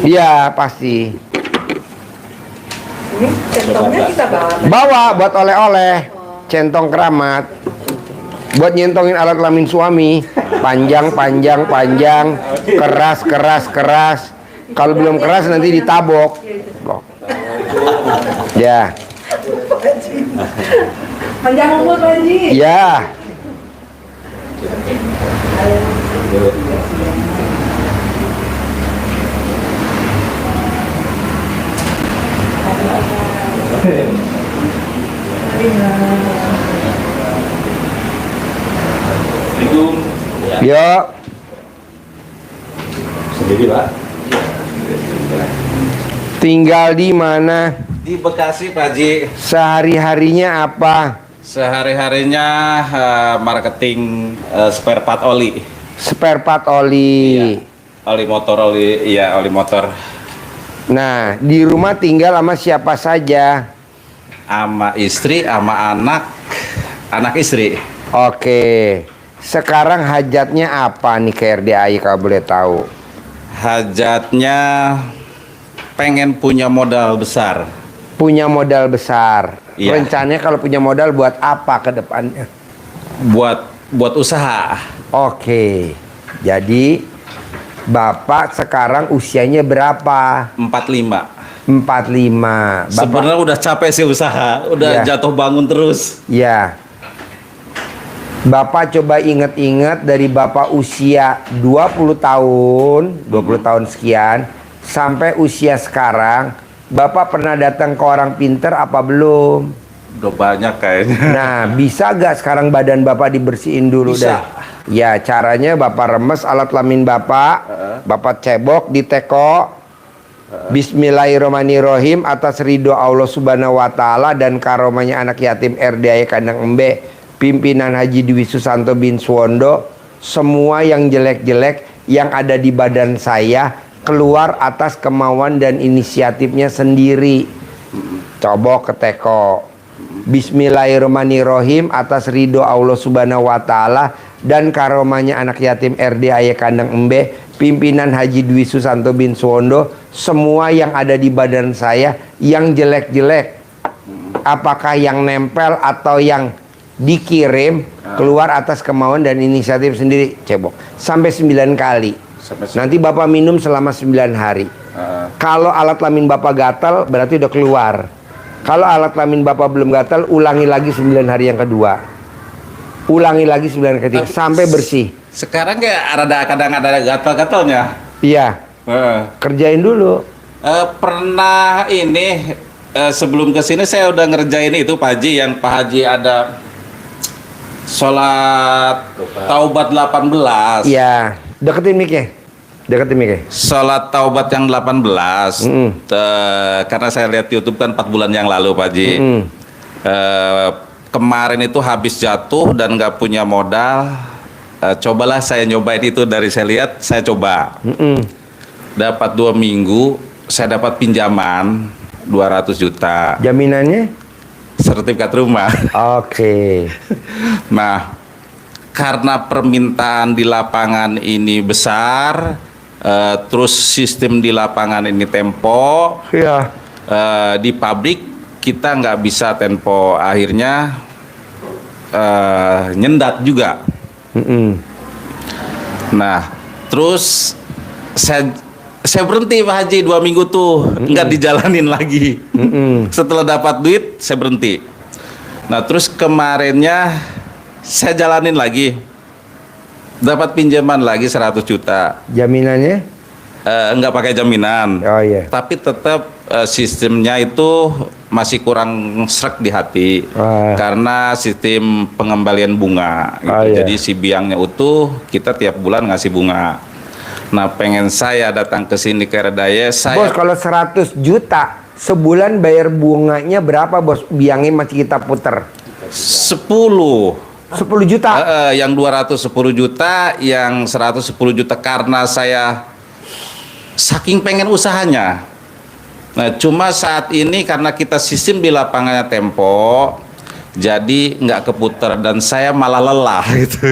Iya, pasti. Ini centongnya kita bawa. Bawa buat oleh-oleh. Centong keramat. Buat nyentongin alat kelamin suami. Panjang, panjang, panjang. Keras, keras, keras. Kalau belum keras nanti ditabok. Ya. Panjang umur Pak Haji. Ya. Assalamualaikum. Yuk. Sendiri Pak? Tinggal di mana? Di Bekasi Pak Haji. Sehari-harinya apa? Sehari-harinya marketing spare part oli. Spare part oli. Oli motor, oli motor. Nah, di rumah tinggal sama siapa saja? Sama istri, sama anak istri. Oke. Sekarang hajatnya apa nih ke RDAI kalau boleh tahu? Hajatnya pengen punya modal besar. Punya modal besar. Iya. Rencananya kalau punya modal buat apa ke depannya? Buat usaha. Oke. Jadi Bapak sekarang usianya berapa? 45. 45. Bapak, Sebenarnya udah capek sih usaha, udah Iya. jatuh bangun terus. ya. Bapak coba inget-inget dari Bapak usia 20 tahun, 20 tahun sekian, sampai usia sekarang, Bapak pernah datang ke orang pinter apa belum? Udah banyak kayaknya. Nah, bisa gak sekarang badan Bapak dibersihin dulu? Bisa. Ya, caranya Bapak remes alat kelamin Bapak, Bapak cebok di teko. Bismillahirrahmanirrahim, atas ridho Allah Subhanahu wa Ta'ala dan karomanya anak yatim RDAI Kandang Embe, pimpinan Haji Dwi Susanto bin Suwondo, semua yang jelek-jelek yang ada di badan saya keluar atas kemauan dan inisiatifnya sendiri. Cobok ke teko. Bismillahirrahmanirrahim, atas ridho Allah Subhanahu wa Ta'ala dan karomanya anak yatim RDAI Kandang Embe, pimpinan Haji Dwi Susanto bin Suwondo, semua yang ada di badan saya yang jelek-jelek, apakah yang nempel atau yang dikirim, keluar atas kemauan dan inisiatif sendiri. Cebok sampai 9 kali. Nanti Bapak minum selama 9 hari. Kalau alat kelamin Bapak gatal, berarti udah keluar. Kalau alat kelamin Bapak belum gatal, ulangi lagi 9 hari yang kedua. Ulangi lagi 9 hari ketiga sampai bersih. Sekarang kayak kadang ada gatal-gatalnya. Iya. Kerjain dulu. Pernah ini sebelum kesini saya udah ngerjain itu Pak Haji, yang Pak Haji ada sholat taubat 18. Iya. Deketin mic-nya. Deketin mic-nya. Sholat taubat yang 18. Karena saya lihat YouTube kan 4 bulan yang lalu Pak Haji. Kemarin itu habis jatuh dan nggak punya modal. Cobalah saya nyobain itu, dari saya lihat saya coba. Dapat 2 minggu saya dapat pinjaman 200 juta. Jaminannya? Sertifikat rumah. Oke. Nah, karena permintaan di lapangan ini besar, terus sistem di lapangan ini tempo, Iya. di pabrik kita nggak bisa tempo, akhirnya nyendat juga. Nah, terus saya berhenti Pak Haji 2 minggu tuh, nggak dijalanin lagi. Setelah dapat duit saya berhenti. Nah, terus kemarinnya saya jalanin lagi, dapat pinjaman lagi 100 juta. Jaminannya? Nggak pakai jaminan. Oh iya. Tapi tetap sistemnya itu masih kurang srek di hati. Karena sistem pengembalian bunga gitu. Iya. Jadi si biangnya utuh, kita tiap bulan ngasih bunga. Nah, pengen saya datang ke sini ke RDAI, Bos, kalau 100 juta sebulan bayar bunganya berapa, Bos? Biangnya masih kita puter. 10 juta. Yang 210 juta, yang 110 juta karena saya saking pengen usahanya. Nah, cuma saat ini karena kita sistem di lapangannya tempo, jadi nggak keputar dan saya malah lelah gitu.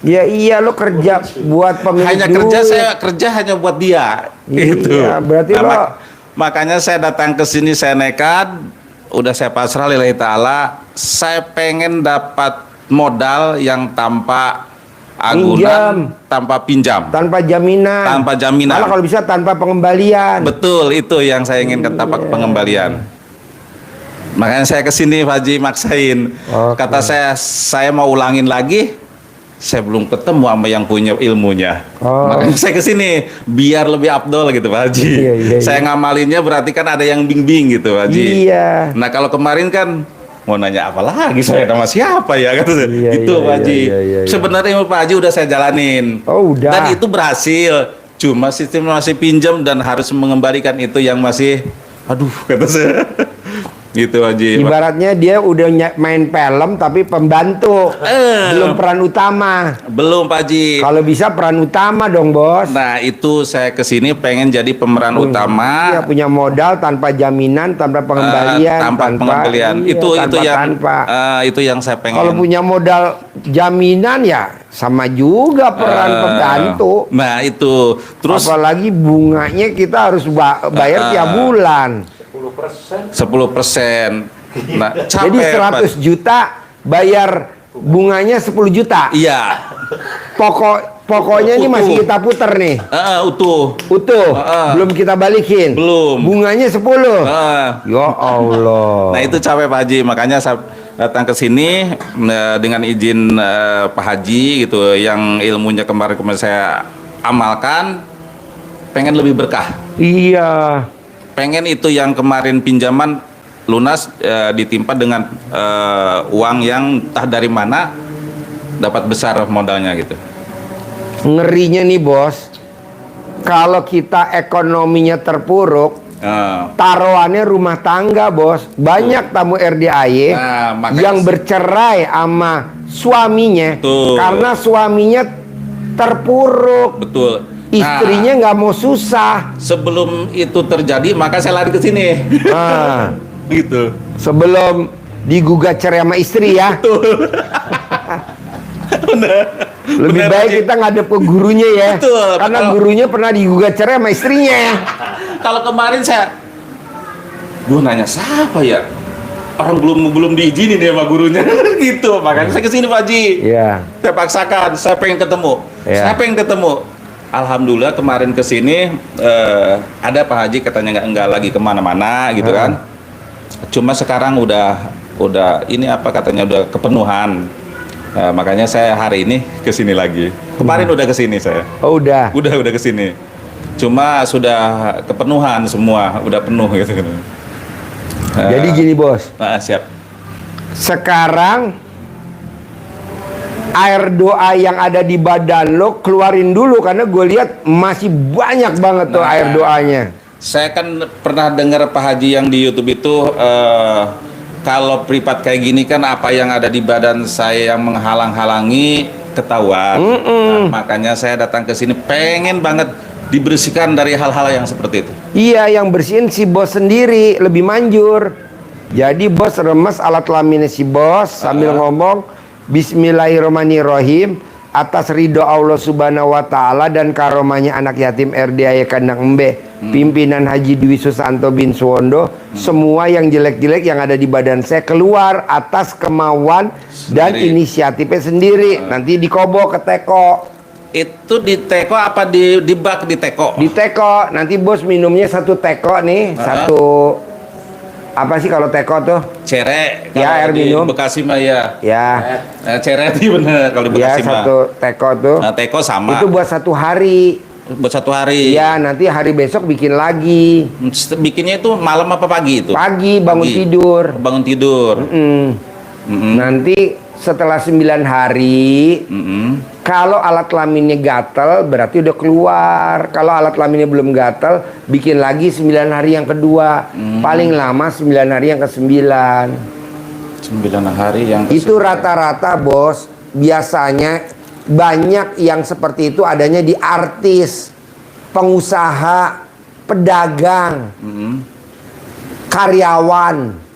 Ya iya, lo kerja buat pemilik Hanya duit. saya kerja hanya buat dia. Itu. Iya, berarti lo makanya saya datang ke sini, saya nekat, udah saya pasrah lillahi ta'ala. Saya pengen dapat modal yang tanpa agunan, tanpa pinjam, tanpa jaminan. tanpa jaminan. Malah kalau bisa tanpa pengembalian. Betul, itu yang saya inginkan, tanpa pengembalian. Makanya saya kesini Pak Haji maksain. Oke. Kata saya mau ulangin lagi. Saya belum ketemu sama yang punya ilmunya. Oh. Makanya saya kesini biar lebih afdol gitu Pak Haji. Iya. Saya ngamalinnya berarti kan ada yang bimbing gitu Pak Haji. Iya. Nah kalau kemarin kan mau nanya apa lagi, saya nama siapa ya kata saya. Iya, Gitu iya, Pak Haji. iya. Sebenarnya ilmu Pak Haji udah saya jalanin. Oh, udah. Dan itu berhasil. Cuma sistem masih pinjam dan harus mengembalikan itu yang masih, aduh kata saya. Gitu Haji. Ibaratnya dia udah main film tapi pembantu, belum peran utama. Belum Pak Haji. Kalau bisa peran utama dong, Bos. Nah itu saya kesini pengen jadi pemeran utama. Iya, punya modal tanpa jaminan, tanpa pengembalian, tanpa pengembalian. iya, Itu yang saya pengen. Kalau punya modal jaminan ya sama juga peran pembantu. Nah itu terus Apalagi bunganya kita harus bayar tiap bulan. 10%. Nah, Jadi capek, 100 juta bayar bunganya 10 juta. Iya. Pokoknya ini Utuh. masih kita puter nih. Utuh. Utuh. Belum kita balikin. Belum. Bunganya 10. Ah. Ya Allah. Nah itu capek Pak Haji, makanya saya datang ke sini dengan izin Pak Haji gitu, yang ilmunya kemarin saya amalkan, pengen lebih berkah. Iya. Pengen itu yang kemarin pinjaman lunas ditimpa dengan uang yang entah dari mana dapat besar modalnya gitu. Ngerinya nih Bos, kalau kita ekonominya terpuruk, taruhannya rumah tangga Bos. Banyak tamu RDAY Makanya yang bercerai sama suaminya karena suaminya terpuruk. Betul. Istrinya nggak mau susah. Sebelum itu terjadi, maka saya lari ke sini. Nah, Gitu. sebelum digugat cerai sama istri ya. Lebih Bener, baik Haji. kita ngadep ke gurunya ya. Betul, Karena betul. gurunya pernah digugat cerai sama istrinya. Kalau kemarin saya, nanya siapa ya? Orang belum diizinin ya sama gurunya. Gitu. Makanya saya kesini Pak Haji. Iya. Saya paksakan, saya pengen ketemu. Iya. Saya pengen ketemu. Alhamdulillah kemarin kesini ada Pak Haji katanya nggak lagi kemana-mana gitu kan. Cuma sekarang udah ini apa katanya udah kepenuhan. Makanya saya hari ini kesini lagi. Kemarin udah kesini saya. Oh udah. Udah kesini. Cuma sudah kepenuhan semua, udah penuh gitu. Jadi gini Bos. Siap. Sekarang air doa yang ada di badan lo keluarin dulu, karena gue lihat masih banyak banget tuh air doanya. Saya kan pernah dengar Pak Haji yang di YouTube itu kalau privat kayak gini kan apa yang ada di badan saya yang menghalang-halangi ketahuan. Nah, makanya saya datang ke sini pengen banget dibersihkan dari hal-hal yang seperti itu. Iya, yang bersihin si Bos sendiri lebih manjur. Jadi Bos remes alat kelaminnya si Bos sambil ngomong Bismillahirrahmanirrahim, atas ridho Allah Subhanahu wa taala dan karomahnya anak yatim RDAY Kandang Embe, pimpinan Haji Dwi Susanto bin Suwondo, semua yang jelek-jelek yang ada di badan saya keluar atas kemauan dan inisiatifnya sendiri. Nanti dikobok ke teko. Itu di teko apa di bak di teko? Di teko. Nanti Bos minumnya satu teko nih, satu apa sih kalau teko tuh? Cere. Ya, Kalau air di minum. Bekasi mah ya. Ya. Cere itu bener kalau di Ya, Bekasi mah. satu teko tuh. Nah, teko sama. Itu buat satu hari. buat satu hari. Iya, nanti hari besok bikin lagi. Bikinnya itu malam apa pagi itu? Pagi bangun Pagi. tidur. Bangun tidur. Nanti setelah 9 hari, kalau alat kelaminnya gatel berarti udah keluar. Kalau alat kelaminnya belum gatel, bikin lagi 9 hari yang kedua. Paling lama 9 hari yang ke-9. 9 hari yang Itu rata-rata Bos. Biasanya banyak yang seperti itu adanya di artis, pengusaha, pedagang, karyawan.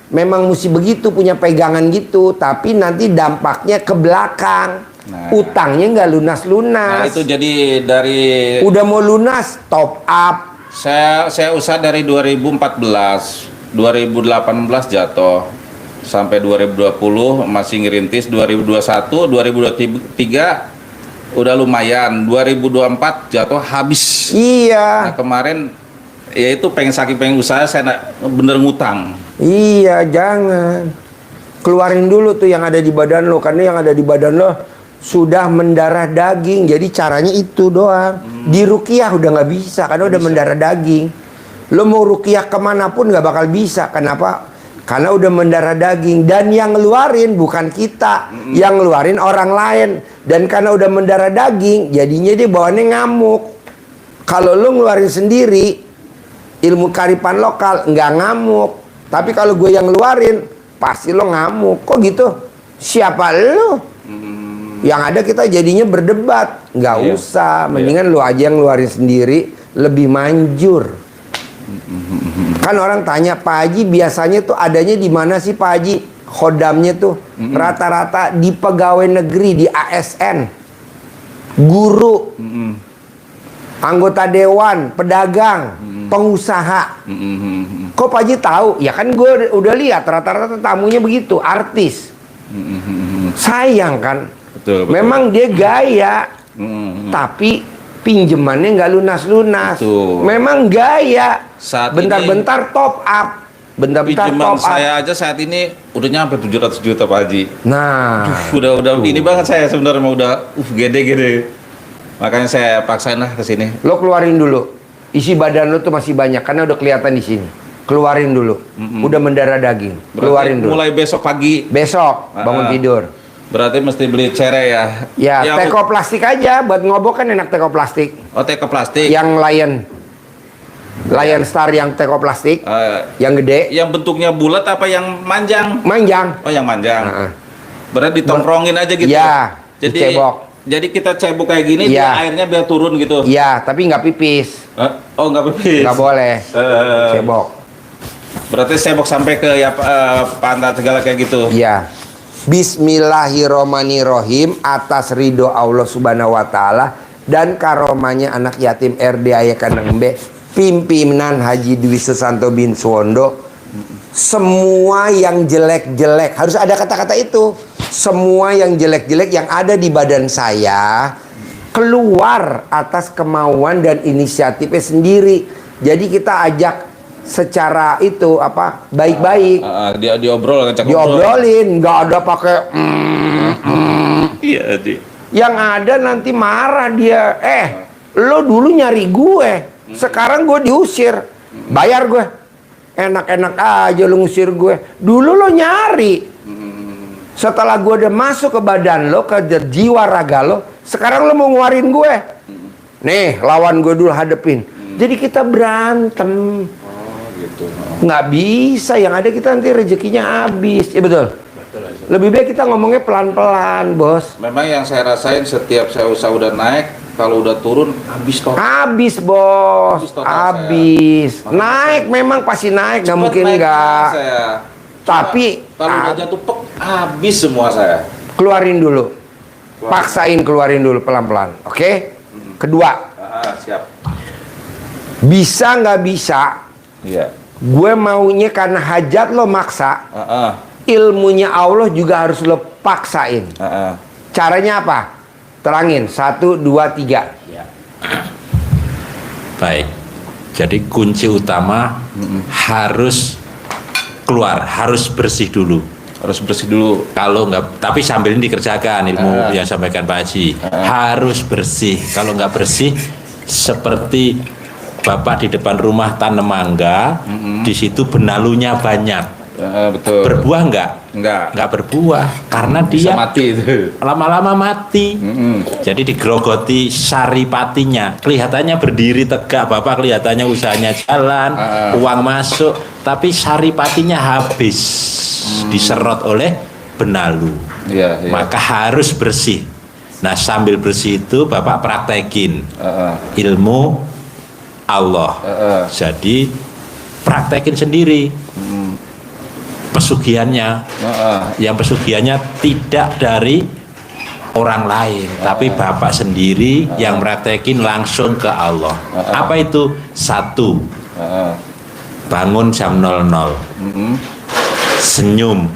Memang mesti begitu, punya pegangan gitu. Tapi nanti dampaknya ke belakang. Nah. Utangnya nggak Nah, lunas-lunas. itu jadi dari Udah mau lunas, top up. saya usaha dari 2014, 2018 jatuh sampai 2020 masih ngerintis, 2021, 2023 udah lumayan, 2024 jatuh habis. Nah, Iya, kemarin ya itu pengen usaha saya bener ngutang. iya, jangan. Keluarin dulu tuh yang ada di badan lo, karena yang ada di badan lo sudah mendarah daging. Jadi caranya itu doang. Di ruqyah udah nggak bisa, karena udah mendarah daging. Lo mau ruqyah kemanapun nggak bakal bisa. Kenapa? Karena udah mendarah daging. Dan yang ngeluarin bukan kita, yang ngeluarin orang lain. Dan karena udah mendarah daging, jadinya dia bawaannya ngamuk. Kalau lo ngeluarin sendiri, ilmu karipan lokal nggak ngamuk. Tapi kalau gue yang ngeluarin, pasti lo ngamuk. Kok gitu? Siapa lo? Yang ada kita jadinya berdebat. Nggak Iya. usah. Mendingan lo aja yang ngeluarin sendiri, lebih manjur. Kan orang tanya, Pak Haji biasanya tuh adanya di mana sih Pak Haji? Khodamnya tuh rata-rata di pegawai negeri, di ASN, guru, anggota dewan, pedagang, pengusaha. Kok Pak Haji tahu? Ya kan gue udah lihat rata-rata tamunya begitu, artis. Sayang kan? Betul. Memang dia gaya, tapi pinjemannya nggak lunas-lunas. Betul. Memang gaya. Saat Bentar-bentar top up. Bentar-bentar Pinjaman top up. saya aja saat ini udah nyampe 700 juta Pak Haji. Nah, Udah ini banget saya sebenarnya mau udah gede-gede. Makanya saya paksain lah ke sini. lo keluarin dulu. Isi badan lo tuh masih banyak karena udah kelihatan di sini. Keluarin dulu. Udah mendarah daging. Berarti Keluarin dulu. mulai besok pagi. Besok bangun tidur. Berarti mesti beli cere ya. Ya, Yang- teko plastik aja buat ngobok kan enak teko plastik. Oh, teko plastik. Yang Lion Star yang teko plastik, yang gede, Yang bentuknya bulat apa yang manjang? manjang. Oh, yang manjang. Heeh. Berarti ditongkrongin aja gitu. Iya, Jadi dicebok. Jadi kita cebok kayak gini, Iya. dia airnya biar turun gitu. Iya, tapi nggak pipis, Oh, nggak pipis. nggak boleh. Eh, Cebok. Berarti cebok sampai ke ya pantat segala kayak gitu. Iya. Bismillahirrohmanirrohim, atas ridho Allah Subhanahu wa Ta'ala dan karomanya anak yatim RD Kandang Embe, pimpinan Haji Dwi Susanto bin Suwondo. Semua yang jelek-jelek, harus ada kata-kata itu. Semua yang jelek-jelek yang ada di badan saya keluar atas kemauan dan inisiatifnya sendiri. Jadi kita ajak secara itu apa baik-baik. Dia diobrol, ngajak Diobrolin, nggak ada pakai Iya, di. yang ada nanti marah dia. Lo dulu nyari gue, sekarang gue diusir, bayar gue. Enak-enak aja lo ngusir gue. Dulu lo nyari, setelah gue udah masuk ke badan lo, ke jiwa raga lo, sekarang lo mau ngeluarin gue. Nih, lawan gue dulu, hadepin. Jadi kita berantem. Gitu. Nggak bisa, yang ada kita nanti rezekinya habis. Ya betul. Lebih baik kita ngomongnya pelan-pelan, bos. Memang yang saya rasain setiap saya usaha udah naik, kalau udah turun habis total. Habis, bos. Habis total Habis. saya. Naik memang pasti naik, nggak Cepet mungkin naik nggak. saya. Tapi Kalau udah jatuh pek, habis semua saya. keluarin dulu. Paksain keluarin dulu pelan-pelan. Oke? Kedua, Siap. bisa nggak bisa? Iya. Gue maunya karena hajat lo maksa, ilmunya Allah juga harus lo paksain. Caranya apa? Terangin. 1, 2, 3. Baik. Jadi kunci utama harus keluar, harus bersih dulu. Harus bersih dulu. Kalau nggak, tapi sambil ini dikerjakan ilmu yang sampaikan Pak Haji. Harus bersih. Kalau nggak bersih, seperti Bapak di depan rumah tanam mangga, di situ benalunya banyak. Betul. Berbuah nggak? Nggak berbuah, karena Bisa dia mati itu. lama-lama mati. Jadi digerogoti saripatinya, kelihatannya berdiri tegak, Bapak kelihatannya usahanya jalan, uang masuk, tapi saripatinya habis, diserot oleh benalu. Iya. Maka harus bersih. Nah, sambil bersih itu Bapak praktekin ilmu Allah. Jadi praktekin sendiri pesugihannya. Yang pesugihannya tidak dari orang lain, tapi Bapak sendiri yang praktekin langsung ke Allah. Apa itu? Satu, bangun jam 00, senyum,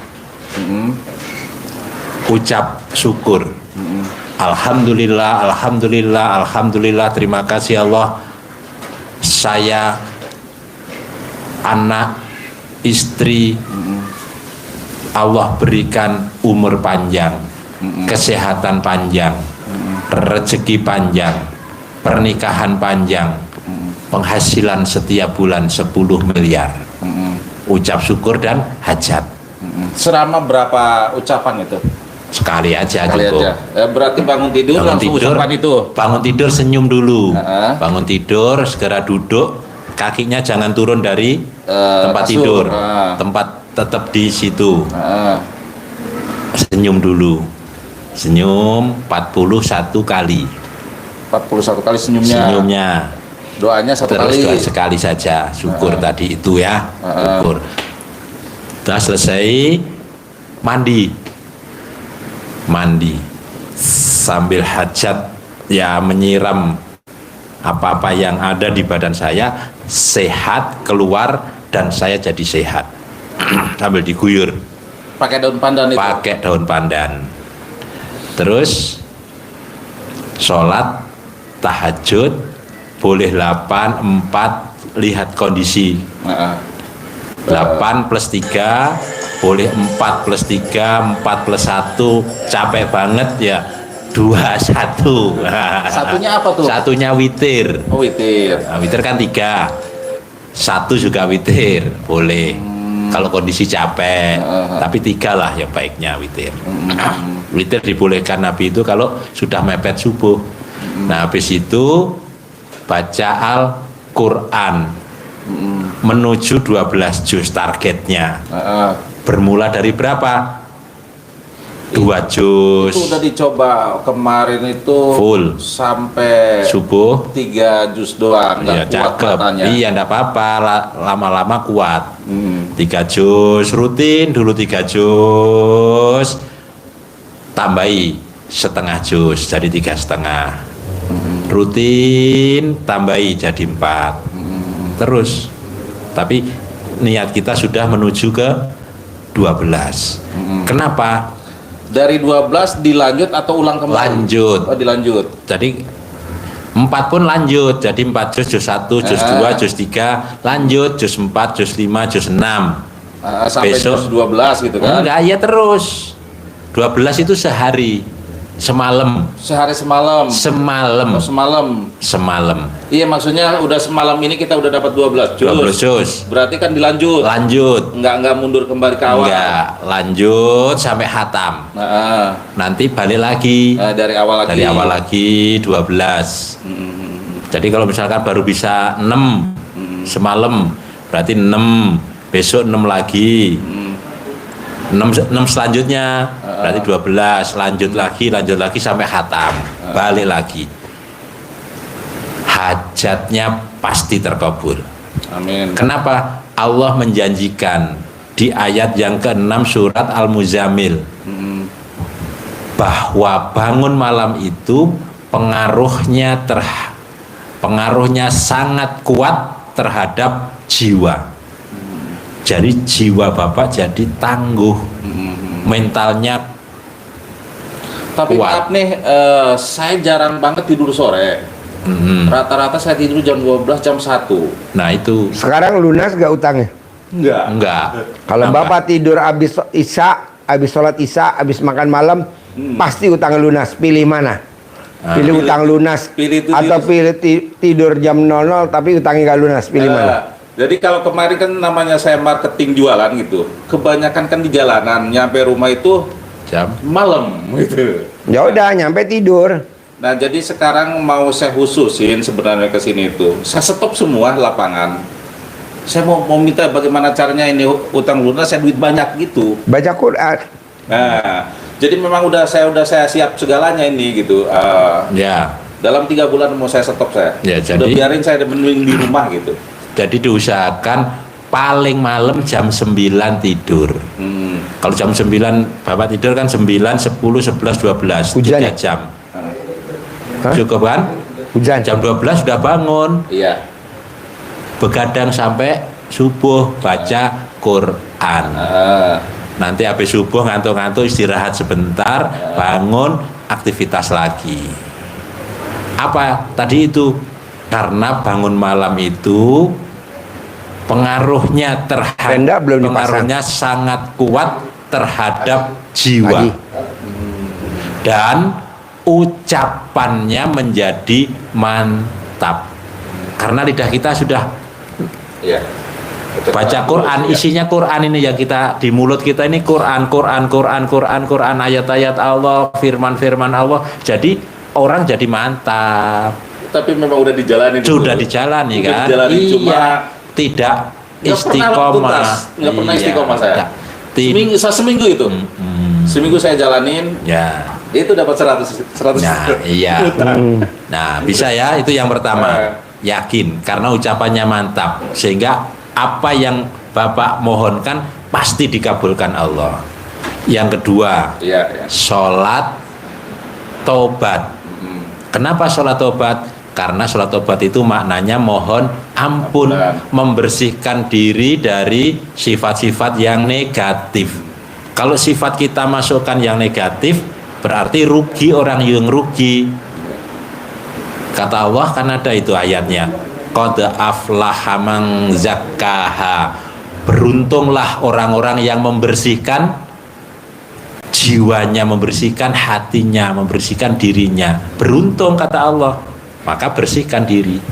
ucap syukur, alhamdulillah, alhamdulillah, alhamdulillah, terima kasih Allah, saya, anak, istri, Allah berikan umur panjang, kesehatan panjang, rezeki panjang, pernikahan panjang, penghasilan setiap bulan 10 miliar. Ucap syukur dan hajat. Selama berapa ucapan itu? Sekali aja Kali cukup. aja. Berarti bangun tidur Bangun langsung tidur, ucapan itu. bangun tidur senyum dulu. Heeh. Bangun tidur segera duduk, kakinya jangan turun dari tempat kasur. tidur. Heeh. Tempat tetap di situ. Heeh. Senyum dulu. Senyum 41 kali. 41 kali senyumnya. Senyumnya. Doanya satu Terus kali. doa sekali saja. Syukur tadi itu ya. Syukur. Sudah selesai, mandi. Mandi. Sambil hajat, ya menyiram apa-apa yang ada di badan saya, sehat, keluar, dan saya jadi sehat. Sambil diguyur. Pakai daun pandan itu. Pakai daun pandan. Terus sholat tahajud boleh 8, 4, lihat kondisi. Heeh. 8 plus 3 boleh 4 plus 3, 4 plus 1, capek banget ya 2, 1. Satunya apa tuh? Satunya witir. Oh, witir. Nah, witir kan 3, 1 juga witir boleh. Kalau kondisi capek, tapi 3 lah ya baiknya witir. Witir dibolehkan Nabi itu kalau sudah mepet subuh. Nah habis itu baca Al-Quran menuju 12 juz targetnya. Bermula dari berapa? 2 juz. Itu udah dicoba kemarin itu Full. sampai Subuh. 3 juz doang, Ya nggak kuat cakep. matanya. Iya enggak apa-apa, lama-lama kuat. 3 juz rutin dulu 3 juz. Tambahi setengah juz jadi 3,5. Rutin tambahi jadi 4. Terus. Tapi niat kita sudah menuju ke 12. Kenapa? Dari 12 dilanjut atau ulang kembali? Lanjut. Oh, dilanjut. Jadi 4 pun lanjut. Jadi 4 juz, juz 1, juz 2, juz 3, lanjut juz 4, juz 5, juz 6. Sampai Besok. juz 12 gitu kan? Enggak, ya terus. 12 itu sehari. Semalam. Sehari semalam. Semalam. Oh, semalam. Semalam. Iya, maksudnya udah semalam ini kita udah dapat 12 juz. 12 juz. Berarti kan dilanjut. Lanjut. Enggak mundur kembali ke awal. Enggak, lanjut sampai khatam. Nanti balik lagi. Dari awal lagi. Dari awal lagi 12. Jadi kalau misalkan baru bisa 6 semalam, berarti 6, besok 6 lagi. 6 selanjutnya berarti 12, lanjut lagi sampai khatam. Balik lagi. Hajatnya pasti terkabul. Amin. Kenapa? Allah menjanjikan di ayat yang ke-6 surat Al-Muzammil bahwa bangun malam itu pengaruhnya sangat kuat terhadap jiwa. Jadi jiwa Bapak jadi tangguh, mentalnya Tapi kuat. maaf nih, saya jarang banget tidur sore. Rata-rata saya tidur jam 12, jam 1. Nah itu Sekarang lunas gak utangnya? enggak. Kalau Kenapa? Bapak tidur habis isya, habis sholat isya, habis makan malam, pasti utang lunas. Pilih mana? Pilih utang lunas pilih itu atau pilih tidur jam 00 tapi utangnya gak lunas? Pilih mana? Jadi kalau kemarin kan namanya saya marketing jualan gitu, kebanyakan kan di jalanan, nyampe rumah itu Jam malam gitu. Ya udah nyampe tidur. Nah jadi sekarang mau saya khususin sebenarnya ke sini itu, saya stop semua lapangan. Saya mau minta bagaimana caranya ini utang lunas, saya duit banyak gitu. Baca Quran. Nah, jadi memang saya siap segalanya ini gitu. ya. Dalam 3 bulan mau saya stop saya. Ya, Udah jadi- biarin saya mending di rumah gitu. Jadi diusahakan paling malam jam 9 tidur. Kalau jam 9 Bapak tidur kan 9, 10, 11, 12 Hujan 3 ya? jam. Hah? Cukup kan? Hujan. Jam 12 sudah bangun, Iya. begadang sampai subuh baca Quran. Nanti habis subuh ngantuk-ngantuk istirahat sebentar, bangun aktivitas lagi. Apa tadi itu? Karena bangun malam itu pengaruhnya Tenda belum dipasang. pengaruhnya sangat kuat terhadap jiwa. Pagi. Dan ucapannya menjadi mantap. Karena lidah kita sudah Iya. baca Quran, isinya Quran ini yang kita di mulut kita ini Quran, ayat-ayat Allah, firman-firman Allah. Jadi orang jadi mantap. Tapi memang udah dijalani. Sudah dijalani Udah kan? dijalani, Iya, cuma tidak nggak pernah istiqomah. tuntas. Nggak pernah istiqomah saya. Tidak. Seminggu itu. Seminggu saya jalanin, Ya. itu dapat 100. Nah, iya. Nah, bisa ya, itu yang pertama. Yakin karena ucapannya mantap sehingga apa yang Bapak mohonkan pasti dikabulkan Allah. Yang kedua, Iya, iya. sholat tobat. Kenapa sholat tobat? Karena sholat tobat itu maknanya mohon ampun, membersihkan diri dari sifat-sifat yang negatif. Kalau sifat kita masukkan yang negatif, berarti rugi orang yang rugi. Kata Allah kan ada itu ayatnya. Qad aflaha man zakkaha. Beruntunglah orang-orang yang membersihkan jiwanya, membersihkan hatinya, membersihkan dirinya. Beruntung kata Allah. Maka bersihkan diri.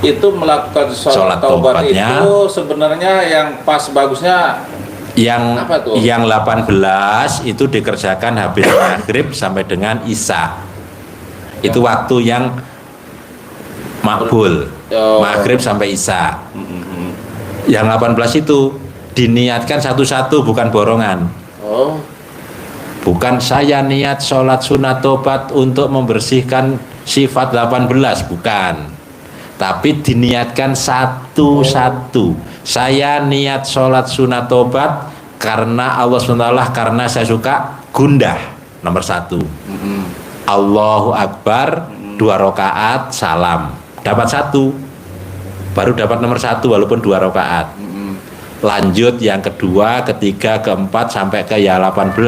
Itu melakukan sholat taubat taubatnya, itu sebenarnya yang pas bagusnya yang apa tuh? yang 18 itu dikerjakan habis maghrib sampai dengan isya. Itu waktu yang makbul. Oh. Maghrib sampai isya. Yang 18 itu diniatkan satu-satu, bukan borongan. Oh, Bukan saya niat sholat sunat tobat untuk membersihkan sifat 18, bukan. Tapi diniatkan satu-satu. Saya niat sholat sunat tobat karena Allah SWT, karena saya suka gundah, nomor 1. Allahu Akbar, 2 rakaat, salam. Dapat 1. Baru dapat nomor 1 walaupun 2 rakaat. Lanjut yang kedua, ketiga, keempat sampai ke ya 18.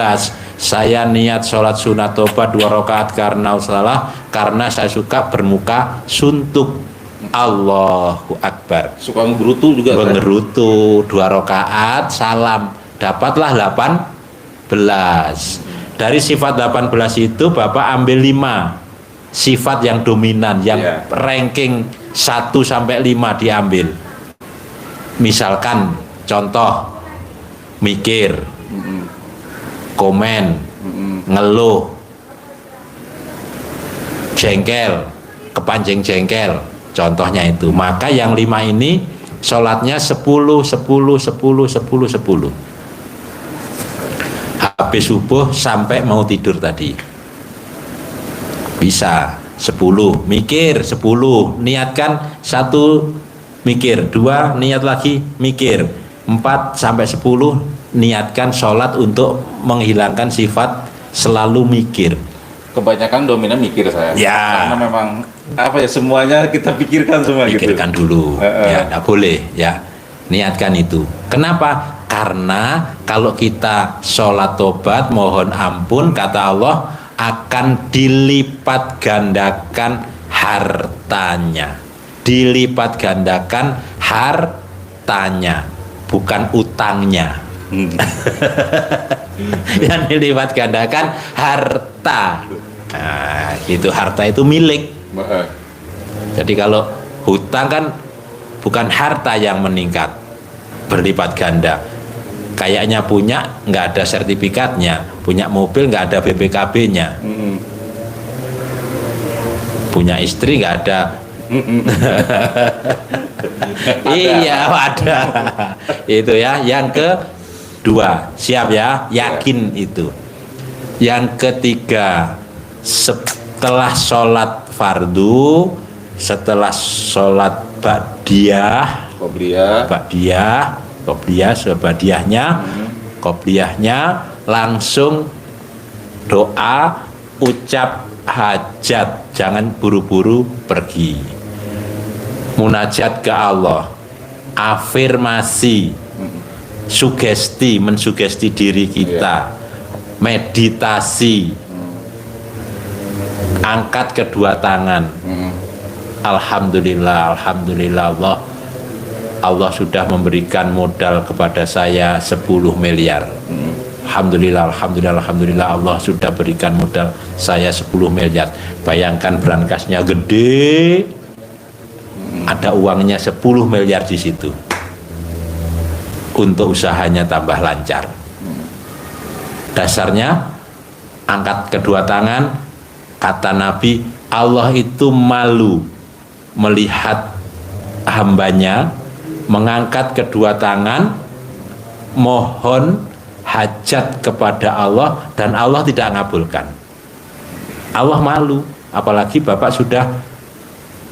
Saya niat sholat sunat tobat 2 rakaat karena salah, karena saya suka bermuka suntuk. Allahu Akbar. suka ngerutu juga. Mengerutu 2 rakaat, salam. Dapatlah 18. Dari sifat 18 itu Bapak ambil 5 sifat yang dominan, yang ranking 1 sampai 5 diambil. Misalkan contoh, mikir, komen, ngeluh, jengkel, kepancing jengkel, contohnya itu. Maka yang 5 ini sholatnya 10, 10, 10, 10, 10. Habis subuh sampai mau tidur tadi. Bisa 10, mikir 10, niatkan 1 mikir, 2 niat lagi mikir, 4 sampai 10 niatkan sholat untuk menghilangkan sifat selalu mikir. Kebanyakan dominan mikir saya. Ya. Karena memang apa ya, semuanya kita pikirkan semua Pikirkan gitu. dulu, ya tidak boleh ya, niatkan itu. Kenapa? Karena kalau kita sholat tobat mohon ampun, kata Allah, akan dilipat gandakan hartanya. Dilipat gandakan hartanya, bukan utangnya. Yang dilipat gandakan harta. Nah, itu harta itu milik. Jadi kalau hutang kan bukan harta yang meningkat, berlipat ganda. Kayaknya punya, nggak ada sertifikatnya. Punya mobil, nggak ada BPKB-nya. Punya istri, nggak ada. Iya, ada. Itu ya. Yang kedua, siap ya, yakin itu. Yang ketiga, setelah sholat fardu, setelah sholat ba'diyah Qobliyah. Qobliyah sebadiahnya, qobliyahnya langsung doa, ucap hajat, jangan buru-buru pergi. Munajat ke Allah, afirmasi, sugesti, mensugesti diri kita, meditasi, angkat kedua tangan. Alhamdulillah, alhamdulillah, Allah sudah memberikan modal kepada saya 10 miliar. Alhamdulillah, alhamdulillah, alhamdulillah, Allah sudah berikan modal saya 10 miliar. Bayangkan berangkasnya gede, ada uangnya 10 miliar di situ. Untuk usahanya tambah lancar. Dasarnya angkat kedua tangan, kata Nabi, Allah itu malu melihat hambanya mengangkat kedua tangan mohon hajat kepada Allah dan Allah tidak ngabulkan. Allah malu, apalagi Bapak sudah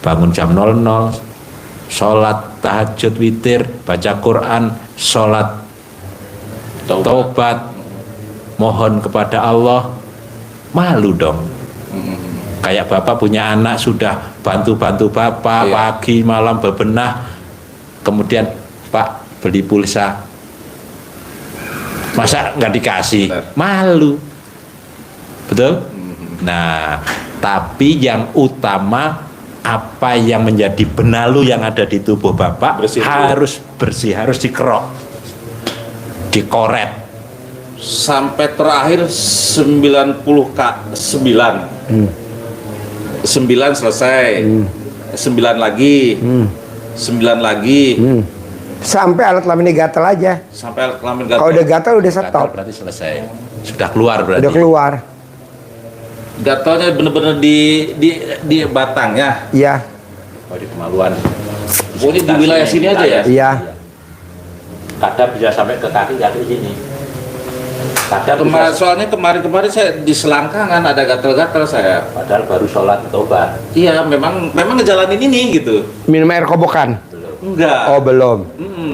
bangun jam 00, sholat tahajud witir, baca Quran, sholat taubat, mohon kepada Allah, malu dong. Kayak Bapak punya anak sudah bantu-bantu Bapak pagi malam bebenah, kemudian Pak beli pulsa, masa nggak dikasih? Malu, betul? Nah, tapi yang utama apa yang menjadi benalu yang ada di tubuh Bapak harus bersih, harus dikerok, dikoret. Sampai terakhir 90 9 selesai, 9 lagi, 9 lagi, Sampai alat kelaminnya gatal aja. sampai alat kelamin Kalau udah gatal udah Gatal stop. berarti selesai, sudah keluar berarti. Udah keluar. gatalnya bener-bener di batangnya. Iya, Oh, di kemaluan. Pokoknya di wilayah sini aja ya? iya. Kadang bisa sampai ke kaki sini. Kadang bisa, Soalnya kemarin saya di selangkangan ada gatal-gatal saya. padahal baru sholat tobat. Iya, memang ngejalanin ini gitu. Minum air kobokan. Enggak. Oh, belum.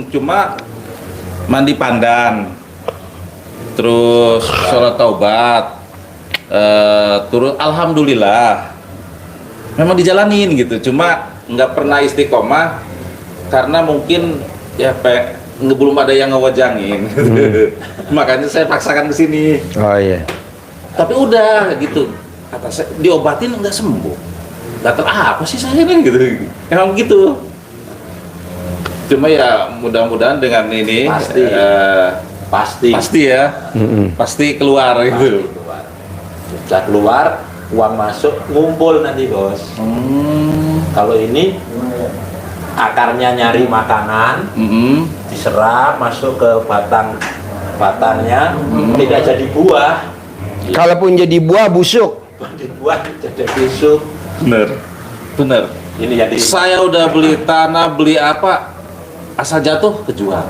Cuma mandi pandan, terus sholat taubat, terus alhamdulillah memang dijalanin gitu. Cuma nggak pernah istiqomah karena mungkin ya belum ada yang ngewajangin. Makanya saya paksakan ke sini. Oh iya. Tapi udah gitu, kata saya diobatin nggak sembuh. Gatal apa sih saya nih gitu. Emang gitu. Cuma ya mudah-mudahan dengan ini pasti ya, pasti keluar gitu. Sudah keluar, uang masuk, ngumpul nanti bos. Kalau ini akarnya nyari makanan, diserap masuk ke batangnya, tidak jadi buah. Kalaupun jadi buah busuk. Dibuat jadi busuk. Bener. Ini yang Saya udah beli tanah, beli apa, asal jatuh kejual.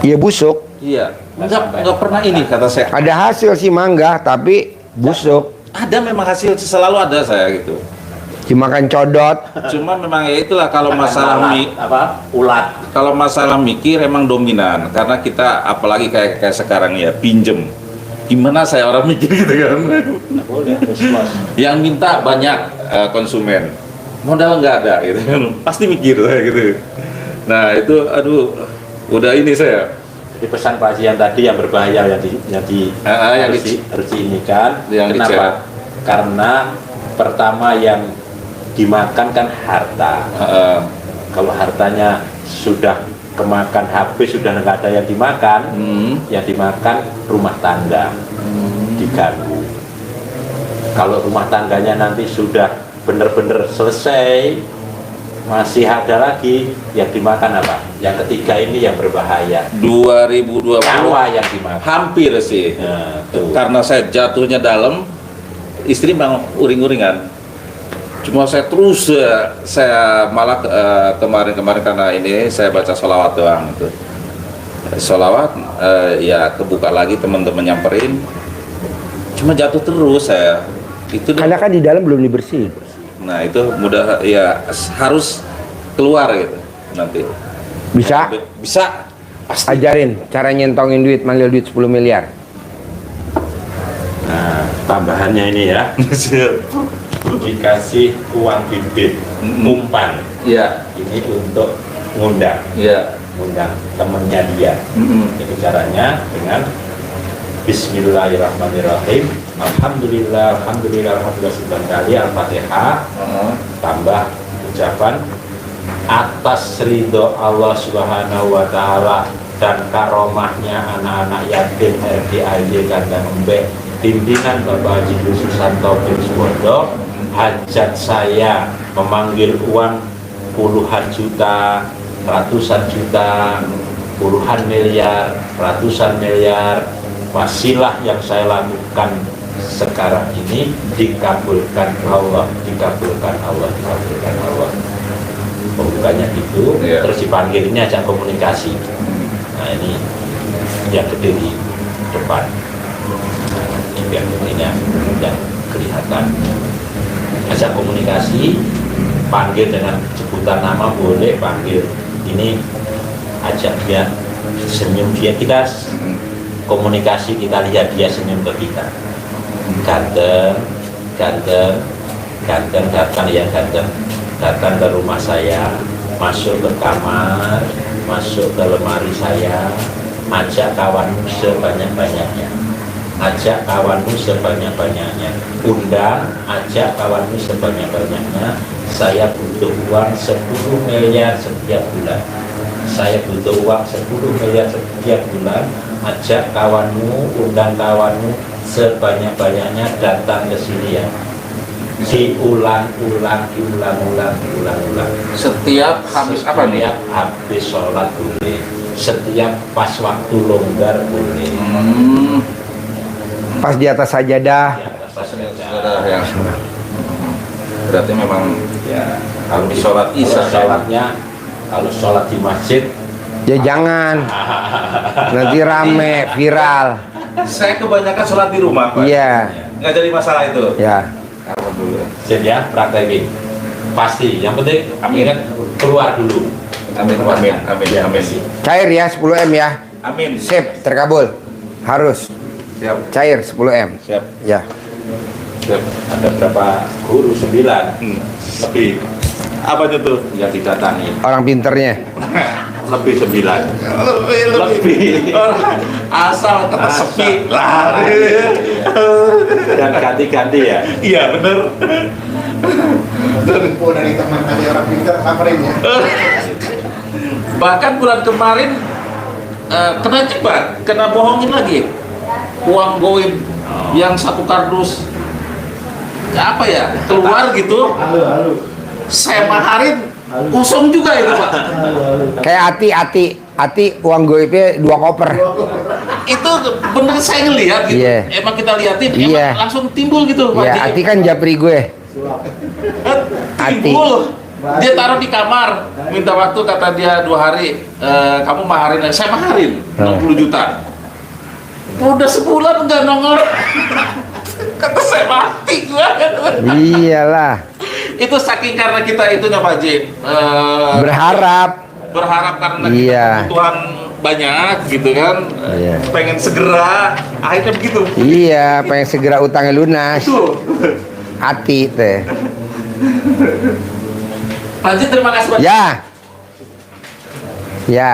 Iya busuk. Iya, nggak pernah ini kata saya. Ada hasil sih mangga, tapi busuk. Ada memang hasil selalu ada saya gitu. Dimakan codot. Cuma memang ya itulah kalau masalah ulat. kalau masalah mikir emang dominan karena kita apalagi kayak sekarang ya pinjem. Gimana saya orang mikir gitu kan? Yang minta banyak konsumen, modal nggak ada gitu kan? Pasti mikir lah gitu. Nah itu aduh udah ini saya. Jadi pesan Pak Haji yang tadi yang berbahaya harus diinikan. Yang Kenapa? Karena pertama yang dimakan kan harta. Kalau hartanya sudah kemakan habis, sudah nggak ada yang dimakan, yang dimakan rumah tangga, diganggu. Kalau rumah tangganya nanti sudah benar-benar selesai, masih ada lagi yang dimakan apa? Yang ketiga ini yang berbahaya. 2020 Nyawa yang dimakan. hampir sih. Nah, tuh. Karena saya jatuhnya dalam, istri memang uring-uringan. Cuma saya terus saya malah kemarin karena ini saya baca sholawat doang itu. Sholawat ya kebuka lagi teman-teman nyamperin. Cuma jatuh terus saya. Itu Karena kan di dalam belum dibersihin. Nah itu mudah ya harus keluar gitu nanti. Bisa? Bisa. Pasti. Ajarin cara nyentongin duit, manggil duit 10 miliar. Nah, tambahannya ini ya. Dikasih uang bibit, umpan. Iya. Ini untuk ngundang. Iya. Ngundang temennya dia. Itu caranya dengan Bismillahirrahmanirrahim. Alhamdulillah, alhamdulillah, alhamdulillah 9 kali Al-Fatihah. Tambah ucapan atas ridho Allah Subhanahu wa taala dan karomahnya anak-anak yatim RDIY Kandang Embek, pimpinan Bapak Haji Susanto bin Suwondo, hajat saya memanggil uang puluhan juta, ratusan juta, puluhan miliar, ratusan miliar, wasilah yang saya lakukan sekarang ini dikabulkan Allah, dikabulkan Allah, dikabulkan Allah. Pembukanya itu, Iya. terus dipanggil, ini ajak komunikasi. Nah ini yang gede di depan. Ini yang gedenya yang kelihatan. Ajak komunikasi, panggil dengan sebutan nama boleh, panggil. Ini ajak dia senyum, dia kita komunikasi, kita lihat dia senyum ke kita. Ganteng, ganteng, ganteng, datang ya ganteng, datang ke rumah saya, masuk ke kamar, masuk ke lemari saya, ajak kawanmu sebanyak-banyaknya, ajak kawanmu sebanyak-banyaknya, undang, ajak kawanmu sebanyak-banyaknya. Saya butuh uang 10 miliar setiap bulan, saya butuh uang 10 miliar setiap bulan. Ajak kawanmu, undang kawanmu sebanyak-banyaknya datang ke sini ya. Diulang-ulang, diulang-ulang. Setiap habis apa nih? Setiap habis sholat boleh, setiap pas waktu longgar boleh. Pas di atas sajadah. Ya, pas Saudara yang berarti memang ya, kalau di sholat isya sholatnya, kalau sholat di masjid, Ya jangan. Nanti rame, viral. saya kebanyakan sholat di rumah, Pak. Iya. Nggak jadi masalah itu. Ya. Alhamdulillah. sip ya, praktekin. Pasti, yang penting ingat keluar dulu. Amin, amin, amin, Ya, amin. Cair ya 10 M ya. Amin. Sip, terkabul. Harus Siap, cair 10 M. siap, Ya. siap. Ada berapa guru? 9 Lebih. Apa itu tuh? yang didatangi. Orang pinternya. Lebih 9. Lebih. Asal kata sepi. Lari. Dan ganti-ganti ya. Iya, bener. Info dari teman tadi orang pintar samperin ya. Bahkan bulan kemarin kena cepat, kena bohongin lagi. Uang goib yang 1 kardus apa ya keluar gitu. Saya maharin kosong juga itu, Pak. Kayak Ati uang goibnya 2 koper. Itu bener saya ngelihat gitu. Iya. Emang kita liatin, Iya. emang langsung timbul gitu, Pak. Ya, Haji. Ati kan japri gue. Timbul. Dia taruh di kamar, minta waktu, kata dia 2 hari. Kamu maharin, saya maharin 60 juta. Udah sebulan nggak nongol. Kata saya mati gua. Iyalah. Itu saking karena kita itunya Pak Haji, Berharap. berharap karena Iya. kita kebutuhan banyak gitu kan. Iya. Pengen segera, akhirnya begitu. Iya, pengen segera utangnya lunas. Tuh. Ati teh. Pak Haji, terima kasih banyak. Ya. Ya.